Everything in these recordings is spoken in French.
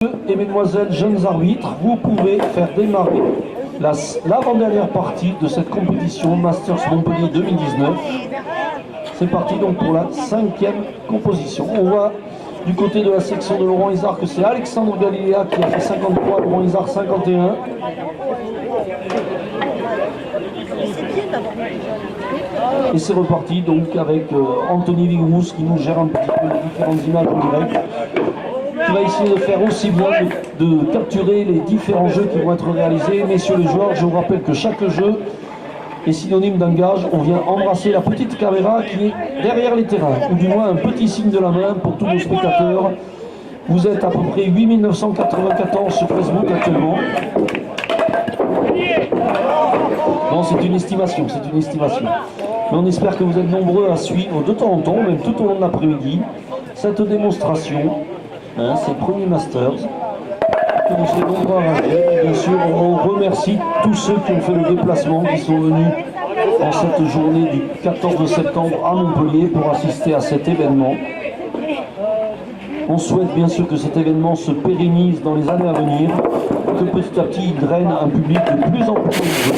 Et mesdemoiselles, jeunes arbitres, vous pouvez faire démarrer l'avant-dernière partie de cette compétition Masters Montpellier 2019. C'est parti donc pour la 5e composition. On va du côté de la section de Laurent Isard que c'est Alexandre Galiléa qui a fait 53, Laurent Isard 51. Et c'est reparti donc avec Anthony Vigrous qui nous gère un petit peu les différentes images en direct, qui va essayer de faire aussi bien de capturer les différents jeux qui vont être réalisés. Messieurs les joueurs, je vous rappelle que chaque jeu est synonyme d'un gage. On vient embrasser la petite caméra qui est derrière les terrains, ou du moins un petit signe de la main pour tous nos spectateurs. Vous êtes à peu près 8994 sur Facebook actuellement. Non, c'est une estimation, c'est une estimation. Mais on espère que vous êtes nombreux à suivre de temps en temps, même tout au long de l'après-midi, cette démonstration. C'est le premier Masters. On s'est nombreux à rager. Bien sûr, on remercie tous ceux qui ont fait le déplacement, qui sont venus en cette journée du 14 septembre à Montpellier pour assister à cet événement. On souhaite bien sûr que cet événement se pérennise dans les années à venir, que petit à petit il draine un public de plus en plus nombreux.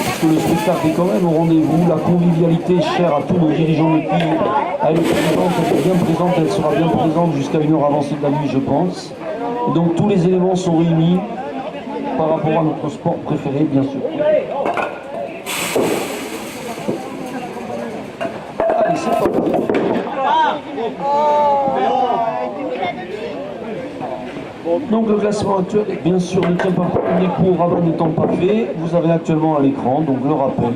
Parce que le spectacle est quand même au rendez-vous, la convivialité chère à tous nos dirigeants de pays, elle est présente, elle est bien présente, elle sera bien présente jusqu'à une heure avancée de la nuit, je pense. Et donc tous les éléments sont réunis par rapport à notre sport préféré, bien sûr. Allez, c'est parti. Donc le classement actuel, bien sûr, ne tient pas les coups au rabat n'étant pas fait. Vous avez actuellement à l'écran, donc le rappel.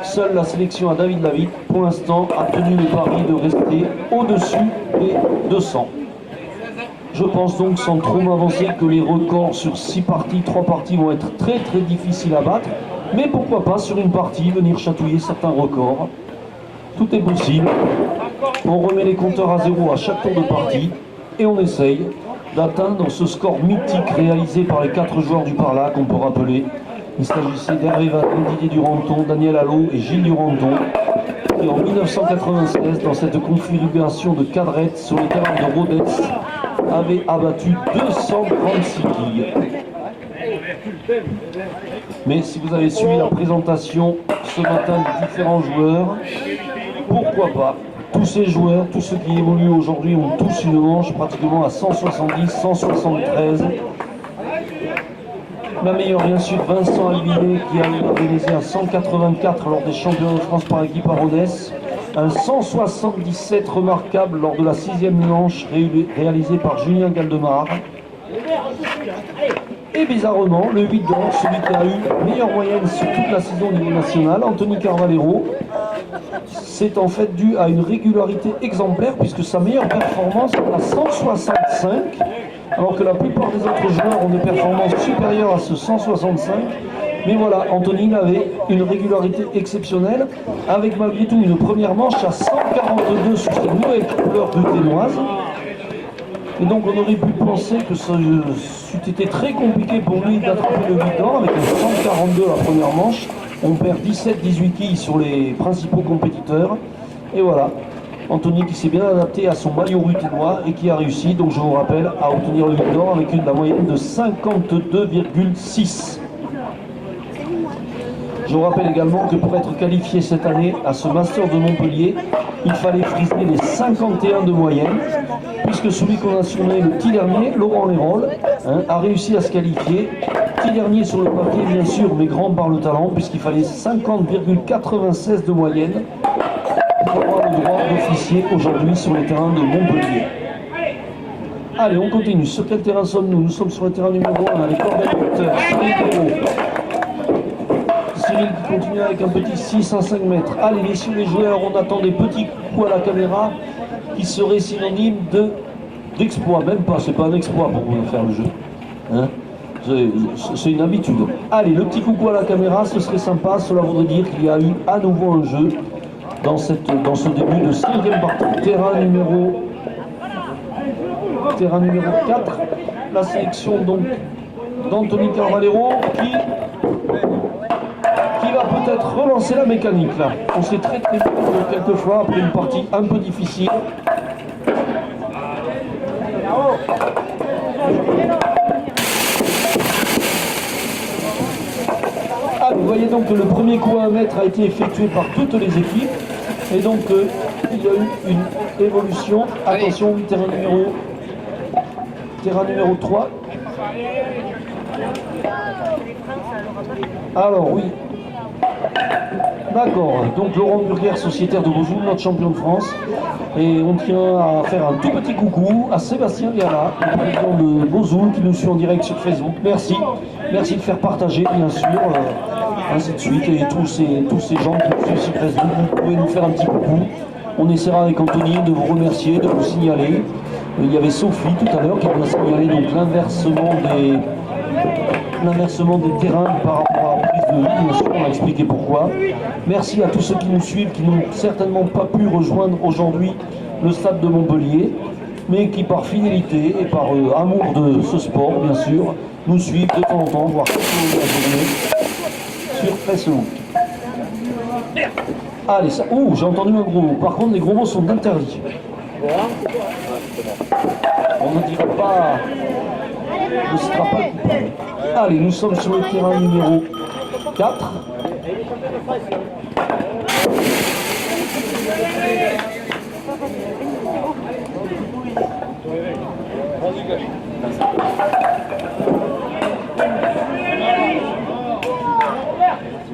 Seule la sélection à David Lavitte, pour l'instant, a tenu le pari de rester au-dessus des 200. Je pense donc, sans trop m'avancer, que les records sur 6 parties, 3 parties vont être très très difficiles à battre. Mais pourquoi pas, sur une partie, venir chatouiller certains records. Tout est possible. On remet les compteurs à zéro à chaque tour de partie et on essaye d'atteindre ce score mythique réalisé par les 4 joueurs du Parlac, qu'on peut rappeler. Il s'agissait d'Hervé Vatin, Didier Duranton, Daniel Allot et Gilles Duranton, qui en 1996, dans cette configuration de cadrette sur les terrains de Rodez, avaient abattu 236 quilles. Mais si vous avez suivi la présentation ce matin des différents joueurs, pourquoi pas? Tous ces joueurs, tous ceux qui évoluent aujourd'hui ont tous une manche pratiquement à 170, 173. La meilleure, bien sûr, Vincent Albinet qui a réalisé un 184 lors des championnats de France par équipe à Rodez. Un 177 remarquable lors de la 6e manche réalisée par Julien Galdemar. Et bizarrement, le 8 d'or, celui qui a eu meilleure moyenne sur toute la saison au niveau national, Anthony Carvalero, c'est en fait dû à une régularité exemplaire puisque sa meilleure performance est à 165, alors que la plupart des autres joueurs ont des performances supérieures à ce 165. Mais voilà, Anthony avait une régularité exceptionnelle, avec malgré tout une première manche à 142 sur cette nouvelle couleur ruténoise. Et donc on aurait pu penser que ça eût été très compliqué pour lui d'attraper le 8 d'or avec un 142 la première manche. On perd 17-18 quilles sur les principaux compétiteurs. Et voilà, Anthony qui s'est bien adapté à son maillot ruténois et qui a réussi, donc je vous rappelle, à obtenir le 8 d'or avec la moyenne de 52,6. Je vous rappelle également que pour être qualifié cette année à ce Master de Montpellier, il fallait friser les 51 de moyenne, puisque celui qu'on a surnommé le petit dernier, Laurent Lérol, a réussi à se qualifier. Petit dernier sur le papier, bien sûr, mais grand par le talent, puisqu'il fallait 50,96 de moyenne pour avoir le droit d'officier aujourd'hui sur les terrains de Montpellier. Allez, on continue. Sur quel terrain sommes-nous? Nous sommes sur le terrain numéro 1, avec l'organisateur Cyril qui continue avec un petit 6 à 5 mètres. Allez, messieurs les joueurs, on attend des petits coups à la caméra qui seraient synonymes d'exploit. Même pas, c'est pas un exploit pour vous faire le jeu. C'est une habitude. Allez, le petit coucou à la caméra, ce serait sympa. Cela voudrait dire qu'il y a eu à nouveau un jeu dans ce début de 5e partie. Terrain numéro 4. La sélection donc d'Anthony Carvalero qui va peut-être relancer la mécanique là. On s'est très vite quelquefois après une partie un peu difficile. voyez donc que le premier coup à 1 mètre a été effectué par toutes les équipes. Et donc il y a eu une évolution. Attention, terrain numéro 3. Alors oui. D'accord, donc Laurent Burger, sociétaire de Vesoul, notre champion de France. Et on tient à faire un tout petit coucou à Sébastien Viala, le président de Vesoul, qui nous suit en direct sur Facebook. Merci. Merci de faire partager, bien sûr, ainsi de suite. Et tous ces gens qui nous suivent sur Facebook, vous pouvez nous faire un petit coucou. On essaiera avec Anthony de vous remercier, de vous signaler. Il y avait Sophie tout à l'heure qui nous a signalé donc l'inversement des terrains par rapport à la prise de vue. Bien sûr, on a expliqué pourquoi. Merci à tous ceux qui nous suivent, qui n'ont certainement pas pu rejoindre aujourd'hui le stade de Montpellier, mais qui par fidélité et par amour de ce sport, bien sûr, nous suivent de temps en temps, voire toute la journée, sur Facebook. Allez, ça... Oh, j'ai entendu un gros mot. Par contre, les gros mots sont interdits. On ne dira pas... ne sera pas coupable. Allez, nous sommes sur le terrain numéro 4.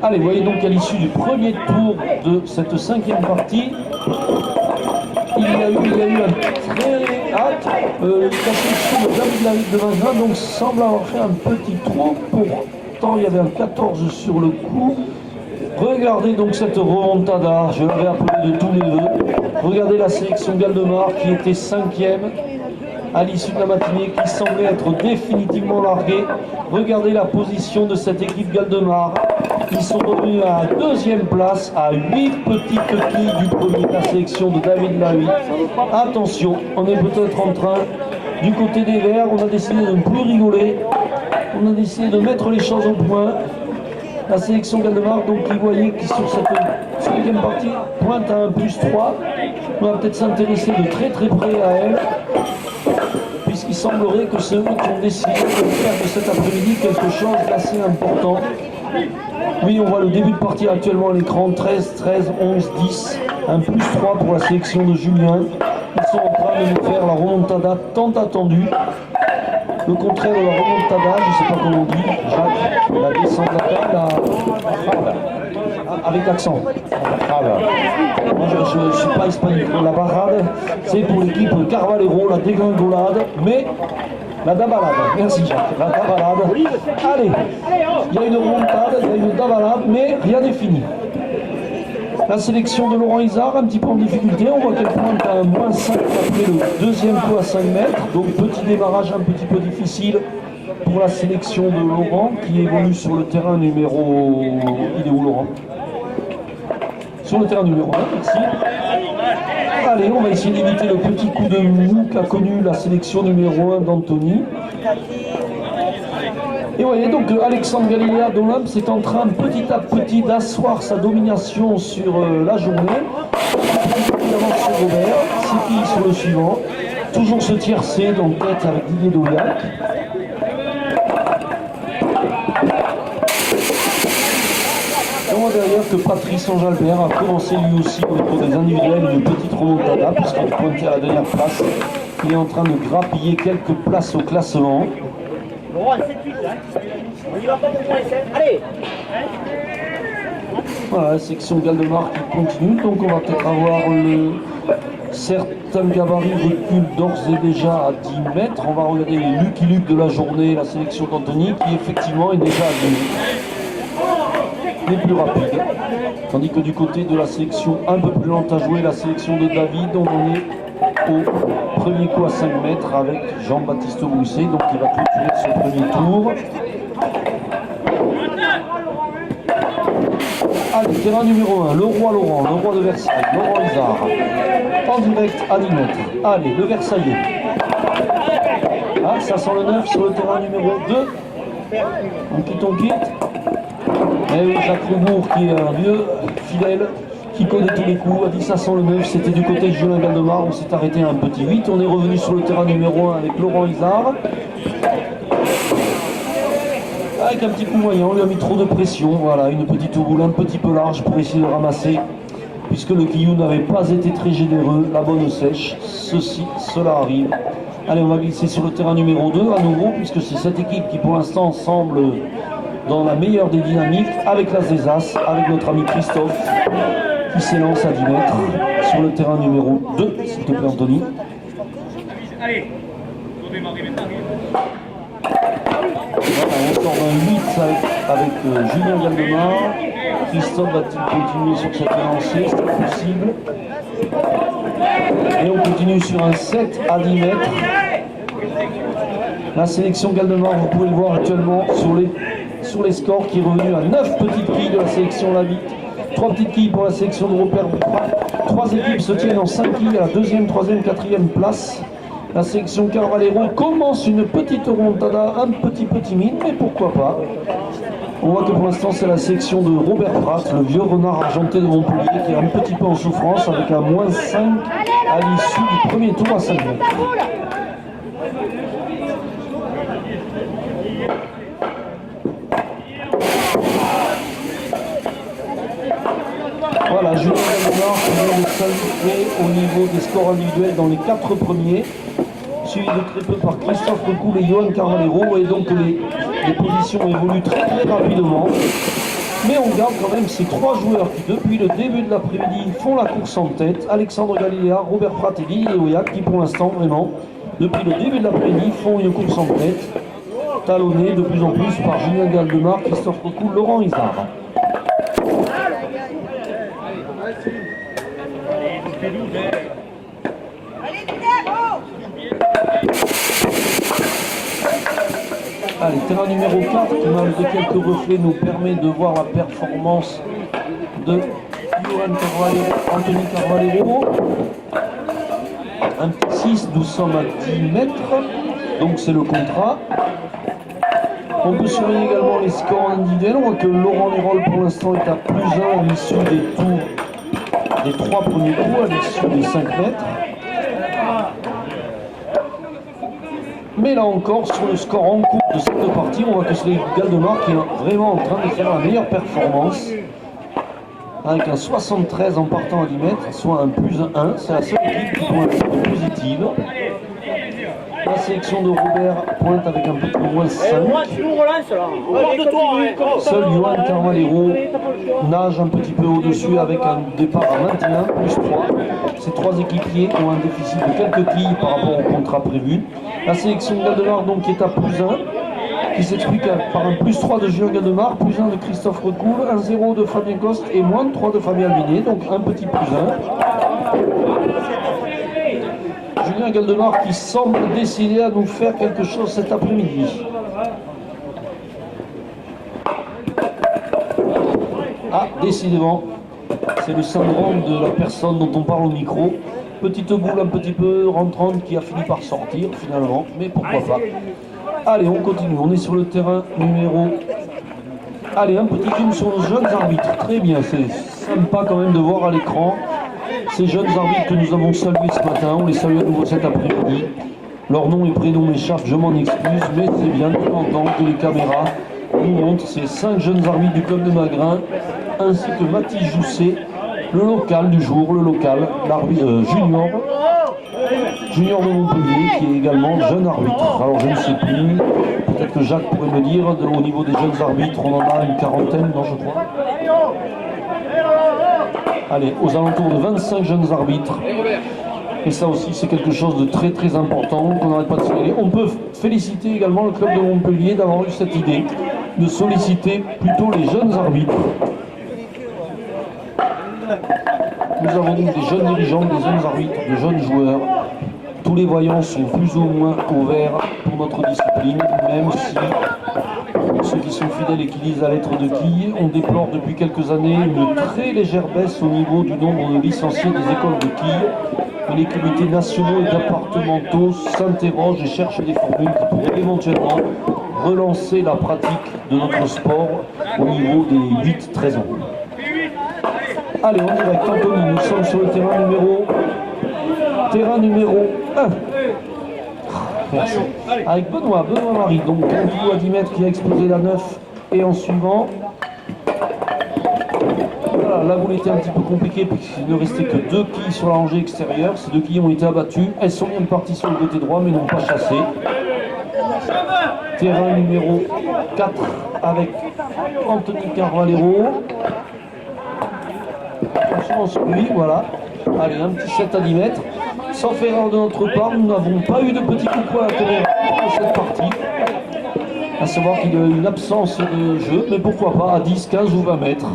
Allez, vous voyez donc à l'issue du premier tour de cette 5e partie, il y a eu un très hâte. La sélection de David Lavitte de Vingt donc semble avoir fait un petit trou. Pourtant, il y avait un 14 sur le coup. Regardez donc cette remontada, je l'avais appelée de tous mes voeux. Regardez la sélection Galdemar qui était 5e à l'issue de la matinée, qui semblait être définitivement larguée. Regardez la position de cette équipe Galdemar. Ils sont revenus à la 2e place, à 8 petites quilles du premier, la sélection de David Lavitte. Attention, on est peut-être en train, du côté des Verts, on a décidé de ne plus rigoler. On a décidé de mettre les choses au point. La sélection Galdemar, donc vous voyez qui sur cette 5e partie pointe à un +3. On va peut-être s'intéresser de très très près à elle, puisqu'il semblerait que c'est eux qui ont décidé de faire de cet après-midi quelque chose d'assez important. Oui, on voit le début de partie actuellement à l'écran, 13, 13, 11, 10, un +3 pour la sélection de Julien. Ils sont en train de nous faire la remontada tant attendue. Le contraire de la remontada, je ne sais pas comment on dit, Jacques, la descente de la table, avec l'accent. Moi je ne suis pas espagnol. La barrade, c'est pour l'équipe Carvalero, la dégringolade, mais la dabalade. Merci Jacques, la dabalade. Allez, il y a une remontade, il y a une dabalade, mais rien n'est fini. La sélection de Laurent Isard, un petit peu en difficulté, on voit qu'elle pointe à un -5 après le 2e coup à 5 mètres, donc petit démarrage un petit peu difficile pour la sélection de Laurent qui évolue sur le terrain numéro... Il est où Laurent? Sur le terrain numéro 1, merci. Allez, on va essayer d'éviter le petit coup de mou qu'a connu la sélection numéro 1 d'Anthony. Et vous voyez donc Alexandre Galilea d'Olympe est en train petit à petit d'asseoir sa domination sur la journée. Il avance sur Robert, Sipi sur le suivant. Toujours ce tiercé donc tête avec Didier Dauillac. Et on voit derrière que Patrice Ange-Albert a commencé lui aussi au niveau des individuels une petite remontada puisqu'il est pointé à la dernière place. Il est en train de grappiller quelques places au classement. Allez. Voilà, section Galdemar qui continue, donc on va peut-être avoir certains gabarits reculent d'ores et déjà à 10 mètres. On va regarder les Lucky Luke de la journée, la sélection d'Anthony qui effectivement est déjà les plus rapides. Tandis que du côté de la sélection un peu plus lente à jouer, la sélection de David, on en est au premier coup à 5 mètres avec Jean-Baptiste Brousset, donc il va clôturer ce premier tour. Allez, terrain numéro 1, le roi Laurent, le roi de Versailles, Laurent Isard, en direct à 10 mètres. Allez, le Versaillais. Ah, ça sent le 9 sur le terrain numéro 2. On quitte. Et oui, Jacques Rebourg qui est un vieux fidèle, qui connaît tous les coups, a dit ça sent le 9, c'était du côté de Julien Galdemar, on s'est arrêté à un petit 8, on est revenu sur le terrain numéro 1 avec Laurent Isard. Avec un petit coup moyen, on lui a mis trop de pression. Voilà, une petite boule un petit peu large pour essayer de ramasser. Puisque le quillou n'avait pas été très généreux, la bonne sèche, cela arrive. Allez, on va glisser sur le terrain numéro 2 à nouveau, puisque c'est cette équipe qui pour l'instant semble dans la meilleure des dynamiques, avec la Zézas, avec notre ami Christophe, qui s'élance à 10 mètres sur le terrain numéro 2, s'il te plaît Anthony. Allez, voilà, on sort d'un 8 avec Julien Galdemar. Christophe va-t-il continuer sur cette lancée? C'est possible. Et on continue sur un 7 à 10 mètres. La sélection Galdemar, vous pouvez le voir actuellement sur les scores, qui est revenu à 9 petites quilles de la sélection Labitte, 3 petites quilles pour la sélection de Robert. 3 équipes se tiennent en 5 quilles à la 2e, 3e, 4e place. La sélection Carvalero commence une petite remontada un petit peu timide, mais pourquoi pas. On voit que pour l'instant c'est la sélection de Robert Pratt, le vieux renard argenté de Montpellier, qui est un petit peu en souffrance avec un moins 5 à l'issue du premier tour à 5 mètres. Voilà, Julien Galdemar qui vient de s'aligner au niveau des scores individuels dans les 4 premiers, suivi de très peu par Christophe Recoul et Johan Carvalero, et donc les positions évoluent très rapidement. Mais on garde quand même ces 3 joueurs qui, depuis le début de l'après-midi, font la course en tête. Alexandre Galiléa, Robert Pratt et Didier Oyac, qui pour l'instant, vraiment, depuis le début de l'après-midi, font une course en tête, talonnée de plus en plus par Julien Galdemar, Christophe Recoul, Laurent Isard. Allez, terrain numéro 4 qui, malgré quelques reflets, nous permet de voir la performance de Anthony Carvalero. Un petit 6, nous sommes à 10 mètres, donc c'est le contrat. On peut surveiller également les scores individuels. On voit que Laurent Lérol pour l'instant est à plus 1 à l'issue des tours, des 3 premiers coups, à l'issue des 5 mètres. Mais là encore, sur le score en cours de cette partie, on voit que c'est Galdemar qui est vraiment en train de faire la meilleure performance. Avec un 73 en partant à 10 mètres, soit un plus 1. C'est la seule équipe qui pointe positive. La sélection de Robert pointe avec un petit moins 5. Seul Johan Carvalero nage un petit peu au-dessus avec un départ à 21, plus 3. Ces 3 équipiers ont un déficit de quelques quilles par rapport au contrat prévu. La sélection de Galdemar donc est à plus 1, qui s'explique par un plus 3 de Julien Galdemar, plus 1 de Christophe Recoul, 1-0 de Fabien Coste et moins de 3 de Fabien Albinet, donc un petit plus 1. Julien Galdemar qui semble décidé à nous faire quelque chose cet après-midi. Ah, décidément, c'est le syndrome de la personne dont on parle au micro. Petite boule un petit peu rentrante qui a fini par sortir finalement, mais pourquoi pas. Allez, on continue, on est sur le terrain numéro... Allez, un petit zoom sur nos jeunes arbitres. Très bien, c'est sympa quand même de voir à l'écran ces jeunes arbitres que nous avons salués ce matin. On les salue à nouveau cet après-midi. Leur nom et prénom m'échappent, je m'en excuse, mais c'est bien de temps en temps que les caméras nous montrent ces 5 jeunes arbitres du club de Magrin, ainsi que Mathis Jousset, le local du jour, le local, l'arbitre Junior de Montpellier, qui est également jeune arbitre. Alors je ne sais plus, peut-être que Jacques pourrait me dire, au niveau des jeunes arbitres, on en a une quarantaine, non je crois. Allez, aux alentours de 25 jeunes arbitres. Et ça aussi, c'est quelque chose de très très important qu'on n'arrête pas de signaler. On peut féliciter également le club de Montpellier d'avoir eu cette idée de solliciter plutôt les jeunes arbitres. Nous avons donc des jeunes dirigeants, des jeunes arbitres, des jeunes joueurs. Tous les voyants sont plus ou moins ouverts pour notre discipline, même si ceux qui sont fidèles et qui lisent la lettre de quille, on déplore depuis quelques années une très légère baisse au niveau du nombre de licenciés des écoles de quille. Et les comités nationaux et départementaux s'interrogent et cherchent des formules qui pourraient éventuellement relancer la pratique de notre sport au niveau des 8-13 ans. Allez, on direct, Anthony, nous sommes sur le terrain numéro 1. Merci. avec Benoît Marie. Donc un coup à 10 mètres qui a explosé la 9 et en suivant. Voilà, la boule était un petit peu compliquée puisqu'il ne restait que 2 quilles sur la rangée extérieure. Ces 2 quilles ont été abattues. Elles sont bien parties sur le côté droit mais n'ont pas chassé. Terrain numéro 4 avec Anthony Carvalero. Attention sur lui, voilà. Allez, un petit 7 à 10 mètres. Sauf erreur de notre part, nous n'avons pas eu de petit coup à la caméra pour cette partie. À savoir qu'il y a une absence de jeu, mais pourquoi pas à 10, 15 ou 20 mètres.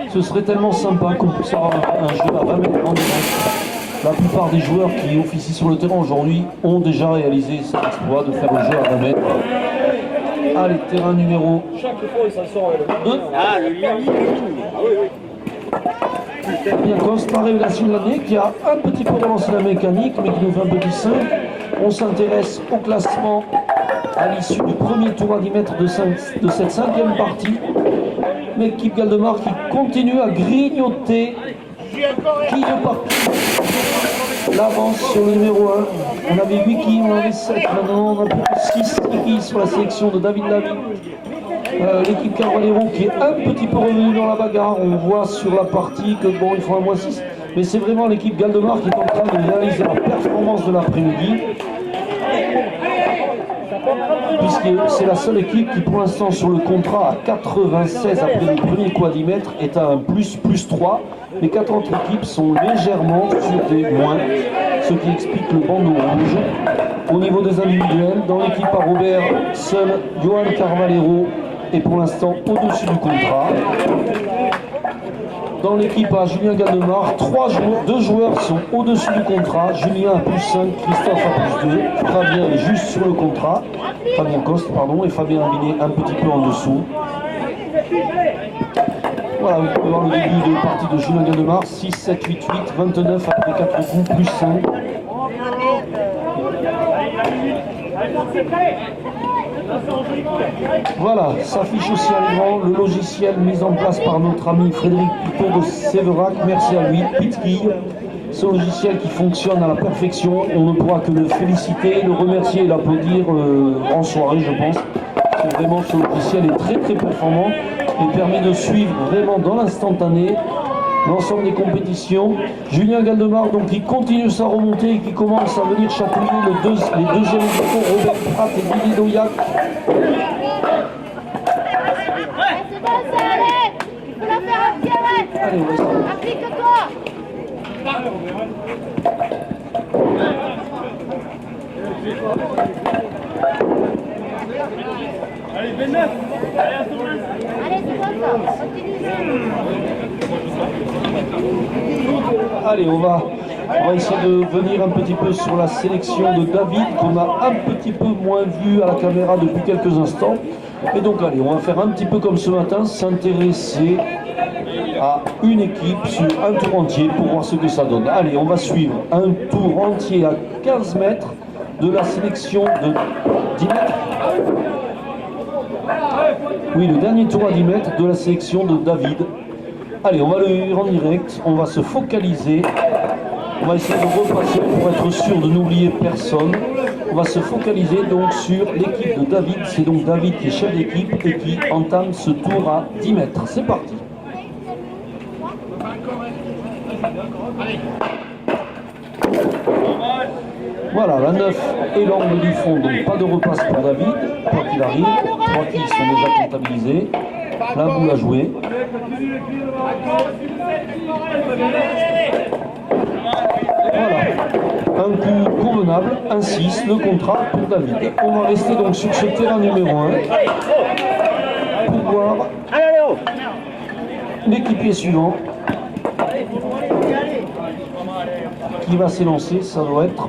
Ce serait tellement sympa qu'on puisse avoir un jeu à 20 mètres en direct. La plupart des joueurs qui officient sur le terrain aujourd'hui ont déjà réalisé cet exploit de faire le jeu à 20 mètres. Allez, terrain numéro 2. Ah, le Lily. Bien, Coste, la révélation de l'année qui a un petit peu relancé la mécanique, mais qui nous fait un petit 5. On s'intéresse au classement à l'issue du premier tour à 10 mètres de cette 5e partie. L'équipe Galdemar qui continue à grignoter quille par quille l'avance sur le numéro 1. On avait 8 quilles, on avait 7, maintenant on a plus que 6 quilles sur la sélection de David Lavigne. L'équipe Carvalero qui est un petit peu revenue dans la bagarre. On voit sur la partie que bon, ils font un -6, mais c'est vraiment l'équipe Galdemar qui est en train de réaliser la performance de l'après-midi, puisque c'est la seule équipe qui pour l'instant sur le contrat à 96 après le premier coup à 10 mètres est à un +3. Les 4 autres équipes sont légèrement sur des moins, ce qui explique le bandeau rouge. Au niveau des individuels, dans l'équipe à Robert, seul Johan Carvalero est pour l'instant au-dessus du contrat. Dans l'équipe à Julien Galdemar, 2 joueurs sont au-dessus du contrat. Julien à +5, Christophe à +2. Fabien est juste sur le contrat. Fabien Coste, pardon, et Fabien Ambiné un petit peu en dessous. Voilà, vous pouvez voir le début de partie de Julien Galdemar. 6, 7, 8, 8, 29 après 4 coups, +5. Voilà, s'affiche aussi à l'écran le logiciel mis en place par notre ami Frédéric Pitot de Séverac. Merci à lui, Pitquille. Ce logiciel qui fonctionne à la perfection, on ne pourra que le féliciter, le remercier et l'applaudir en soirée, je pense. Parce que vraiment, ce logiciel est très très performant et permet de suivre vraiment dans l'instantané l'ensemble des compétitions. Julien Galdemar donc qui continue sa remontée et qui commence à venir chatouiller les deuxièmes tours, Robert Pratt et Didier Douillac. C'est bon, ça allait. Il faut la faire un petit arrêt. Allez, on va essayer. Applique-toi. Allez, 29. Allez, c'est bon ça. Continue. Allez, on va essayer de venir un petit peu sur la sélection de David qu'on a un petit peu moins vu à la caméra depuis quelques instants. Et donc allez, on va faire un petit peu comme ce matin, s'intéresser à une équipe sur un tour entier pour voir ce que ça donne. Allez, on va suivre un tour entier à 15 mètres de la sélection de 10 mètres. Oui, le dernier tour à 10 mètres de la sélection de David. Allez, on va le lire en direct, on va se focaliser. On va essayer de repasser pour être sûr de n'oublier personne. On va se focaliser donc sur l'équipe de David. C'est donc David qui est chef d'équipe et qui entame ce tour à 10 mètres. C'est parti. Voilà, la 9 et l'angle du fond, donc pas de repasse pour David, quoi qu'il arrive. 3 quilles sont déjà comptabilisés. La boule à jouer. Voilà, un coup convenable, un 6, le contrat pour David. On va rester donc sur ce terrain numéro 1 pour voir l'équipier suivant qui va s'élancer. Ça doit être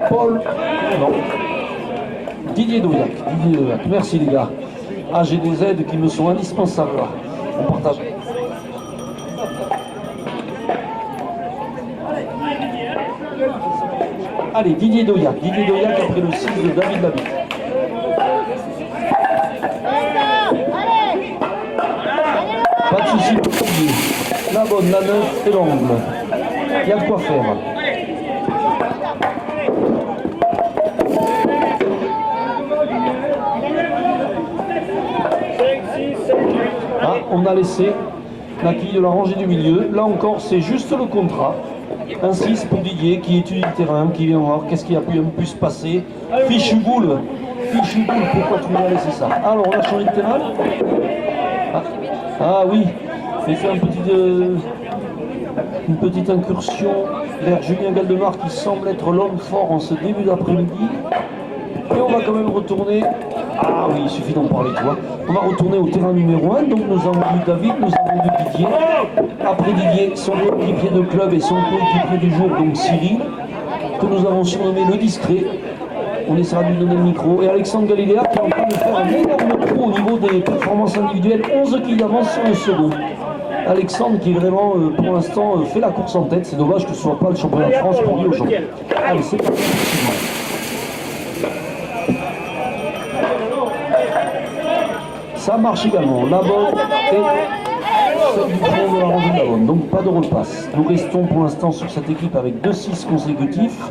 Paul, non, Didier Douillac. Merci les gars. Ah, j'ai des aides qui me sont indispensables là. On partage. Allez, Didier Douillac après le 6 de David Lavigne. Pas de soucis pour Didier. La bonne, la 9 et l'angle. Il y a de quoi faire. on a laissé la quille de la rangée du milieu. Là encore, c'est juste le contrat. Un 6 pour Didier qui étudie le terrain, qui vient voir qu'est-ce qui a pu se passer. Fichu boule, pourquoi tu m'as laissé ça? Alors, on a changé de terrain. Ah oui, j'ai fait une petite incursion vers Julien Galdemar qui semble être l'homme fort en ce début d'après-midi. Et on va quand même retourner. Ah oui, il suffit d'en parler, toi. On va retourner au terrain numéro 1. Donc nous avons vu David, nous avons vu Didier. Après Didier, son coéquipier de club et son coéquipier du jour, donc Cyril, que nous avons surnommé le discret. On essaiera de lui donner le micro. Et Alexandre Galiléa qui est en train de faire un énorme trou au niveau des performances individuelles. 11 qui d'avance sur le second. Alexandre qui vraiment, pour l'instant, fait la course en tête. C'est dommage que ce ne soit pas le championnat de France pour lui aujourd'hui. Allez, c'est parti. Ça marche également. La bonne et celle du fond de la rangée de la bonne. Donc pas de repasse. Nous restons pour l'instant sur cette équipe avec 2-6 consécutifs.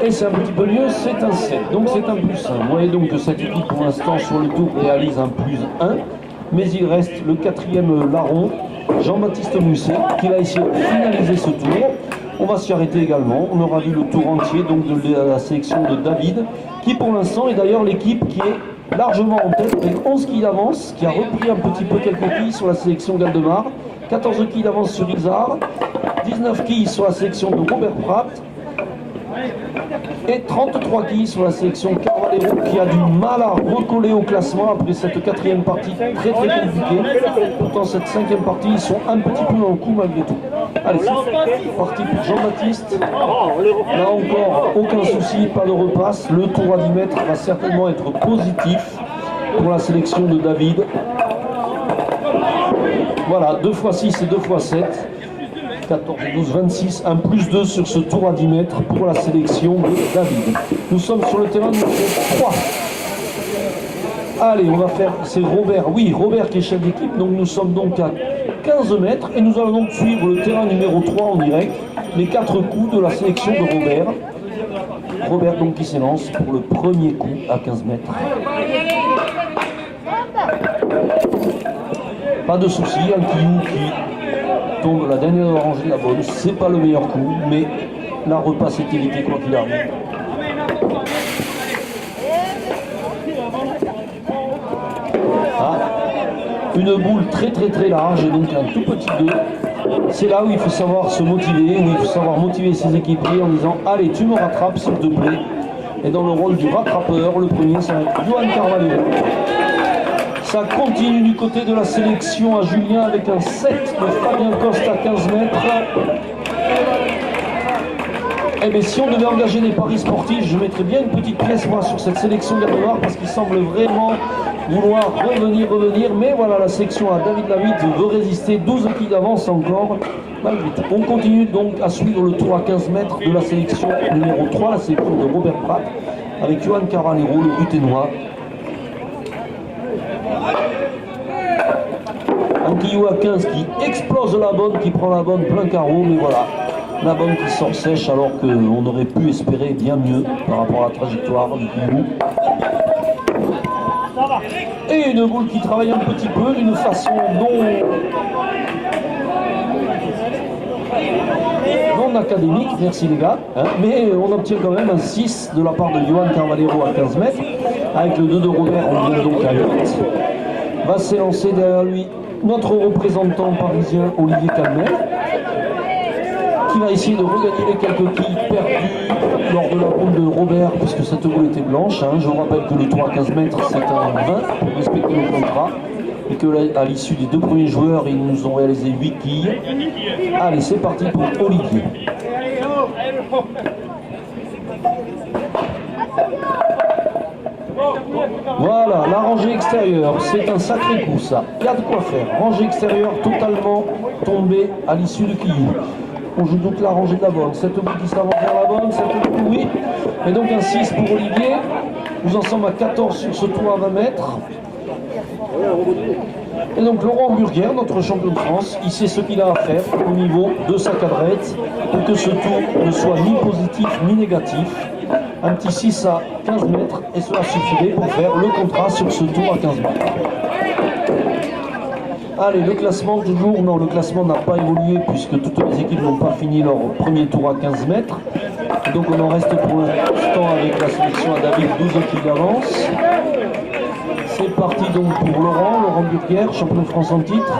Et c'est un petit peu mieux, c'est un 7. Donc c'est un plus 1. Vous voyez donc que cette équipe pour l'instant sur le tour réalise un plus 1. Mais il reste le 4e larron, Jean-Baptiste Mousset, qui va essayer de finaliser ce tour. On va s'y arrêter également. On aura vu le tour entier donc de la sélection de David, qui pour l'instant est d'ailleurs l'équipe qui est largement en tête avec 11 quilles d'avance, qui a repris un petit peu quelques quilles sur la sélection Galdemar, 14 quilles d'avance sur Isard, 19 quilles sur la sélection de Robert Pratt, et 33 quilles sur la sélection Carvalero qui a du mal à recoller au classement après cette 4e partie très compliquée. Pourtant cette 5e partie, ils sont un petit peu dans le coup malgré tout. Allez, c'est parti pour Jean-Baptiste. Là encore, aucun souci, pas de repasse. Le tour à 10 mètres va certainement être positif pour la sélection de David. Voilà, 2x6 et 2x7. 14, 12, 26, un plus 2 sur ce tour à 10 mètres pour la sélection de David. Nous sommes sur le terrain numéro 3. Allez, on va faire, c'est Robert, oui, Robert qui est chef d'équipe, donc nous sommes donc à 15 mètres et nous allons donc suivre le terrain numéro 3 en direct, les 4 coups de la sélection de Robert. Robert donc qui s'élance pour le premier coup à 15 mètres. Pas de souci, un quillou qui tombe la dernière rangée de la bonne, c'est pas le meilleur coup, mais la repasse est évitée quoi qu'il arrive. Ah, une boule très large et donc un tout petit 2. C'est là où il faut savoir se motiver, où il faut savoir motiver ses équipiers en disant allez tu me rattrapes s'il te plaît. Et dans le rôle du rattrapeur, le premier ça va être Johan Carvalho. Ça continue du côté de la sélection à Julien avec un 7 de Fabien Coste à 15 mètres. Eh bien si on devait engager des paris sportifs, je mettrais bien une petite pièce moi sur cette sélection Galdemar parce qu'il semble vraiment vouloir revenir. Mais voilà, la sélection à David Lavitte veut résister, 12 quilles d'avance encore. Malgré tout. On continue donc à suivre le tour à 15 mètres de la sélection numéro 3, la sélection de Robert Pratt, avec Johan Carvalero, le Buténois. Un quillou à 15 qui explose la bonne, qui prend la bonne plein carreau, mais voilà, la bonne qui sort sèche alors qu'on aurait pu espérer bien mieux par rapport à la trajectoire du quillou. Et une boule qui travaille un petit peu d'une façon non académique, merci les gars, hein, mais on obtient quand même un 6 de la part de Johan Carvalero à 15 mètres, avec le 2 de Robert, on vient donc à 8. Va s'élancer derrière lui notre représentant parisien Olivier Calmel, qui va essayer de regagner les quelques quilles perdues lors de la boule de Robert, puisque cette boule était blanche. Hein. Je vous rappelle que le tour à 15 mètres, c'est un 20 pour respecter le contrat, et qu'à l'issue des 2 premiers joueurs, ils nous ont réalisé 8 quilles. Allez, c'est parti pour Olivier. Voilà, la rangée extérieure, c'est un sacré coup ça. Il y a de quoi faire. Rangée extérieure totalement tombée à l'issue du quillou. On joue donc la rangée de la bonne. Cette boule qui s'avance vers la bonne, cette boule, oui. Et donc un 6 pour Olivier. Nous en sommes à 14 sur ce tour à 20 mètres. Et donc Laurent Burguer, notre champion de France, il sait ce qu'il a à faire au niveau de sa cadrette pour que ce tour ne soit ni positif ni négatif. Un petit 6 à 15 mètres et cela suffirait pour faire le contrat sur ce tour à 15 mètres. Allez, le classement toujours, non, le classement n'a pas évolué puisque toutes les équipes n'ont pas fini leur premier tour à 15 mètres. Donc on en reste pour l'instant avec la sélection à David, 12 qui avance. C'est parti donc pour Laurent Burguer, champion de France en titre.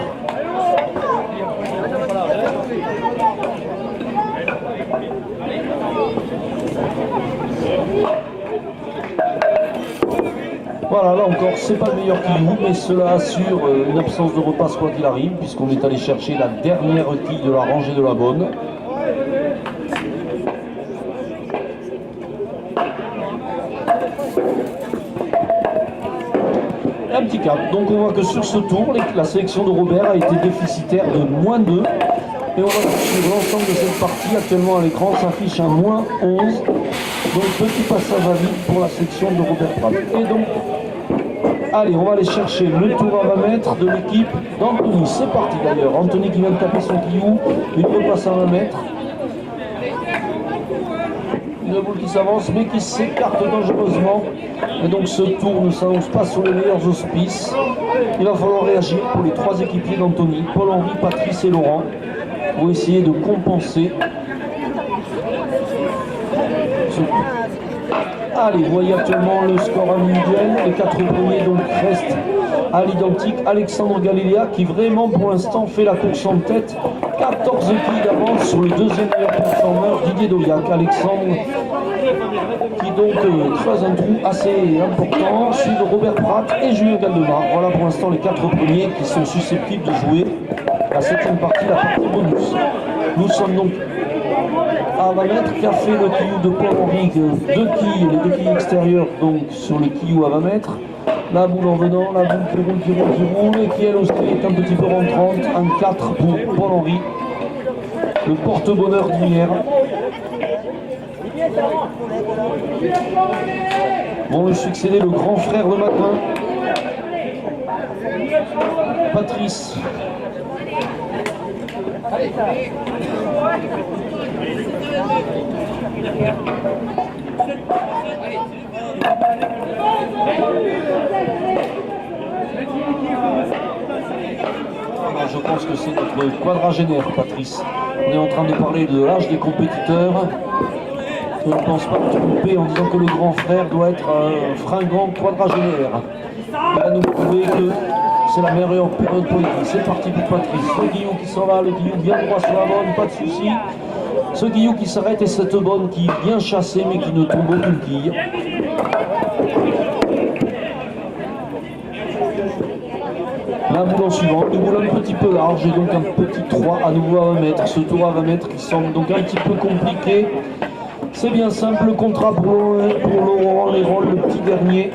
Voilà, là encore, c'est pas le meilleur quillou, mais cela assure une absence de repasse quoi qu'il arrive, puisqu'on est allé chercher la dernière quille de la rangée de la bonne. Un petit cap. Donc on voit que sur ce tour, la sélection de Robert a été déficitaire de -2. Et on va suivre l'ensemble de cette partie. Actuellement à l'écran s'affiche un -11. Donc petit passage à vide pour la section de Robert Pratt. Et donc, allez, on va aller chercher le tour à 20 mètres de l'équipe d'Anthony. C'est parti d'ailleurs. Anthony qui vient de taper son quillou. Une repasse à 20 mètres. Une boule qui s'avance mais qui s'écarte dangereusement. Et donc ce tour ne s'annonce pas sur les meilleurs auspices. Il va falloir réagir pour les trois équipiers d'Anthony, Paul-Henri, Patrice et Laurent, pour essayer de compenser. Allez, vous voyez actuellement le score individuel. Les 4 premiers donc restent à l'identique. Alexandre Galiléa qui vraiment pour l'instant fait la course en tête. 14 quilles d'avance sur le deuxième meilleur performeur, Didier Dauillac. Alexandre qui donc creuse un trou assez important. Suivent Robert Pratt et Julien Galdemar. Voilà pour l'instant les 4 premiers qui sont susceptibles de jouer la 7e partie, la partie bonus. Nous sommes donc à 20 mètres qu'a fait le quillou de Paul-Henri, 2 quilles, les 2 quilles extérieures donc sur le quillou à 20 mètres. La boule en venant, la boule qui roule et qui elle aussi est un petit peu rentrante. Un 4 pour Paul-Henri, le porte-bonheur d'hier. Vont le succéder le grand frère le matin, Patrice. Je pense que c'est notre quadragénaire, Patrice. On est en train de parler de l'âge des compétiteurs. Je ne pense pas me tromper en disant que le grand frère doit être un fringant quadragénaire. Il va nous prouver que c'est la meilleure période pour lui. C'est parti pour Patrice. Le guillou qui s'en va, le guillou bien droit sur la bonne, pas de souci. Ce guillou qui s'arrête et cette bonne qui est bien chassée mais qui ne tombe aucune quille. La boule en suivant, une boule un petit peu large et donc un petit 3 à nouveau à 20 mètres. Ce tour à 20 mètres qui semble donc un petit peu compliqué. C'est bien simple, le contrat pour Laurent Lérol, le petit dernier,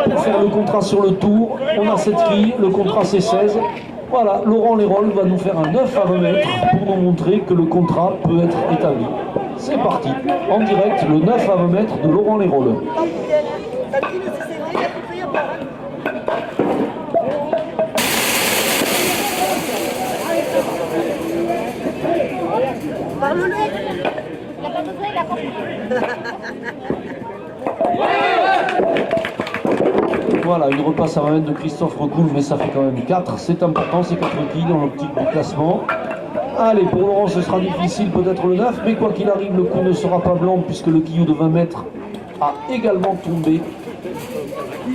pour faire le contrat sur le tour. On a 7 quilles, le contrat c'est 16. Voilà, Laurent Lérol va nous faire un 9 à 20 mètres pour nous montrer que le contrat peut être établi. C'est parti, en direct, le 9 à 20 mètres de Laurent Lérol. Voilà, une repasse à 20 mètres de Christophe Recoul, mais ça fait quand même 4. C'est important, c'est 4 quilles dans l'optique du classement. Allez, pour Laurent, ce sera difficile, peut-être le 9, mais quoi qu'il arrive, le coup ne sera pas blanc puisque le quillou de 20 mètres a également tombé.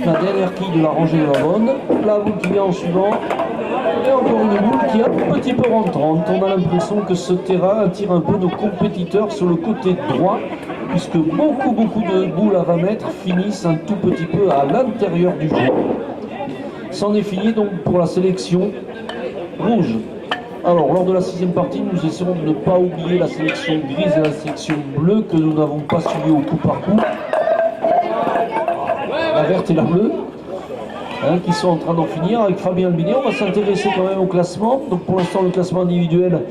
La dernière quille de la rangée de la bonne. La boule qui vient en suivant. Et encore une boule qui est un petit peu rentrante. On a l'impression que ce terrain attire un peu nos compétiteurs sur le côté droit, puisque beaucoup de boules à 20 mètres finissent un tout petit peu à l'intérieur du jeu. C'en est fini donc pour la sélection rouge. Alors lors de la 6e partie, nous essaierons de ne pas oublier la sélection grise et la sélection bleue que nous n'avons pas suivi au coup par coup. La verte et la bleue, qui sont en train d'en finir. Avec Fabien Albinet, on va s'intéresser quand même au classement. Donc pour l'instant, le classement individuel,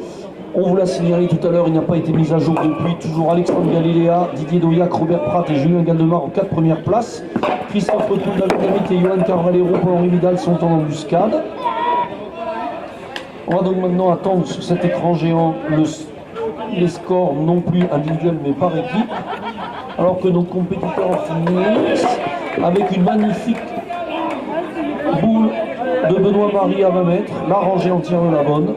on vous l'a signalé tout à l'heure, il n'a pas été mis à jour depuis. Toujours Alexandre Galiléa, Didier Dauillac, Robert Pratt et Julien Galdemar aux 4 premières places. Christophe Recoul, David Lamite et Johan Carvalero, Paul-Henri Vidal sont en embuscade. On va donc maintenant attendre sur cet écran géant les scores non plus individuels mais par équipe. alors que nos compétiteurs finissent avec une magnifique boule de Benoît-Marie à 20 mètres, la rangée entière de la bonne.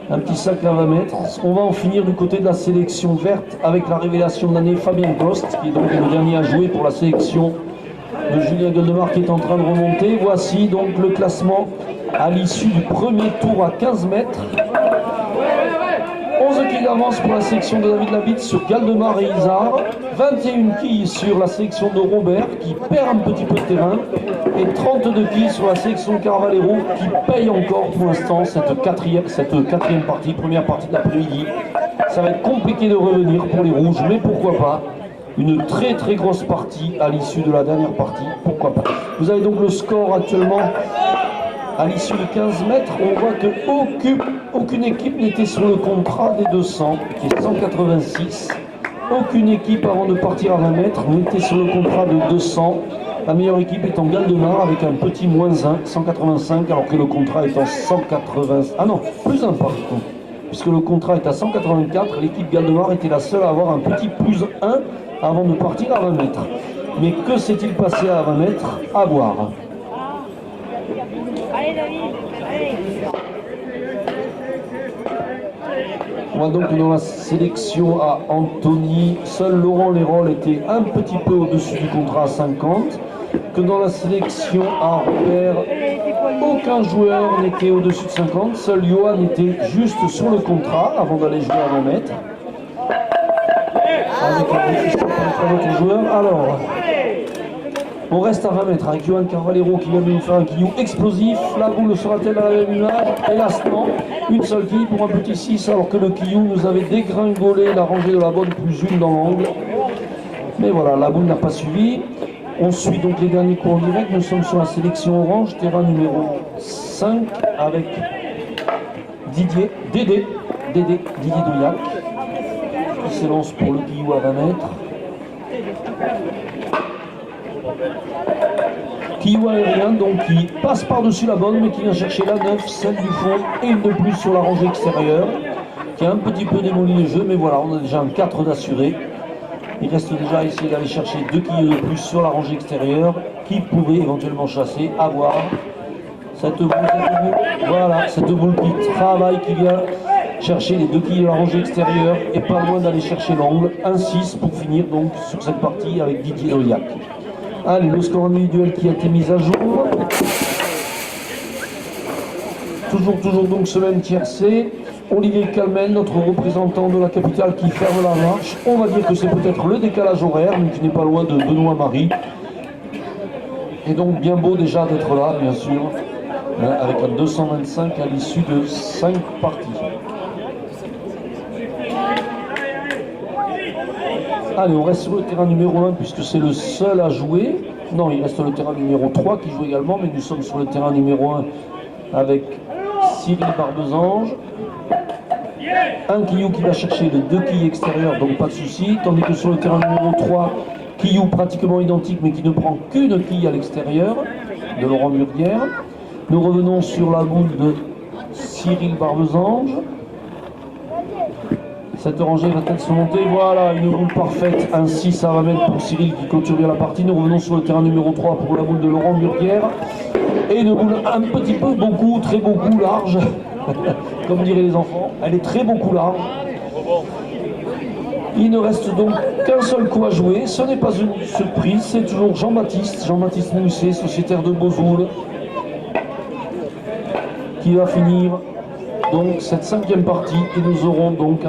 Un petit sac à 20 mètres. On va en finir du côté de la sélection verte avec la révélation de l'année, Fabien Coste, qui est donc le dernier à jouer pour la sélection de Julien Goldemar qui est en train de remonter. Voici donc le classement à l'issue du premier tour à 15 mètres. 11 quilles d'avance pour la sélection de David Labitte sur Galdemar et Isard. 21 quilles sur la sélection de Robert qui perd un petit peu de terrain. Et 32 quilles sur la sélection de Carvalero qui paye encore pour l'instant cette quatrième partie, première partie de l'après-midi. Ça va être compliqué de revenir pour les rouges, mais pourquoi pas. Une très très grosse partie à l'issue de la dernière partie, pourquoi pas. Vous avez donc le score actuellement à l'issue de 15 mètres. On voit qu'aucune équipe n'était sur le contrat des 200, qui est 186. Aucune équipe avant de partir à 20 mètres n'était sur le contrat de 200. La meilleure équipe est en Galdemar avec un petit moins 1, 185, alors que le contrat est en 180. Ah non, plus 1 par contre. Puisque le contrat est à 184, l'équipe Galdemar était la seule à avoir un petit plus 1 avant de partir à 20 mètres. Mais que s'est-il passé à 20 mètres? À voir. Allez David, allez. On va donc dans la sélection à Antony. Seul Laurent Lérol était un petit peu au-dessus du contrat à 50. Que dans la sélection à Robert, aucun joueur n'était au-dessus de 50. Seul Johan était juste sur le contrat avant d'aller jouer à 20 mètres. Avec un déficit pour notre joueur. Alors, on reste à 20 mètres avec Johan Carvalero qui vient de nous faire un quillou explosif. La boule sera-t-elle à la même image? Hélas non. Une seule quille pour un petit 6 alors que le quillou nous avait dégringolé la rangée de la bonne plus une dans l'angle. Mais voilà, la boule n'a pas suivi. On suit donc les derniers cours en direct. Nous sommes sur la sélection orange, terrain numéro 5 avec Didier Douillac qui s'élance pour le quillou à 20 mètres. Quillou aérien donc qui passe par-dessus la bonne mais qui vient chercher la 9, celle du fond et une de plus sur la rangée extérieure qui a un petit peu démoli le jeu, mais voilà, on a déjà un 4 d'assuré. Il reste déjà à essayer d'aller chercher 2 quilles de plus sur la rangée extérieure qui pourrait éventuellement chasser, à voir. Cette boule, voilà, cette boule qui travaille, qui vient chercher les 2 quilles de la rangée extérieure et pas loin d'aller chercher l'angle. 1-6 pour finir donc sur cette partie avec Didier Douillac. Allez, le score individuel qui a été mis à jour. Toujours donc ce même tiercé. Olivier Calmel, notre représentant de la capitale qui ferme la marche. On va dire que c'est peut-être le décalage horaire, mais qui n'est pas loin de Benoît-Marie. Et donc bien beau déjà d'être là, bien sûr, avec un 225 à l'issue de 5 parties. Allez, on reste sur le terrain numéro 1 puisque c'est le seul à jouer. Non, il reste le terrain numéro 3 qui joue également, mais nous sommes sur le terrain numéro 1 avec Cyril Barbesange. Un quillou qui va chercher les 2 quilles extérieures, donc pas de souci. Tandis que sur le terrain numéro 3, quillou pratiquement identique, mais qui ne prend qu'une quille à l'extérieur, de Laurent Murguière. Nous revenons sur la boule de Cyril Barbesange. Cette rangée va-t-elle se monter? Voilà, une boule parfaite, un 6 à 20 mètres pour Cyril qui clôture bien la partie. Nous revenons sur le terrain numéro 3 pour la boule de Laurent Murguière. Et une boule un petit peu, beaucoup, très beaucoup large, comme diraient les enfants. Elle est très beaucoup large. Il ne reste donc qu'un seul coup à jouer. Ce n'est pas une surprise, c'est toujours Jean-Baptiste Mousset, sociétaire de Bozoul, qui va finir donc cette 5e partie. Et nous aurons donc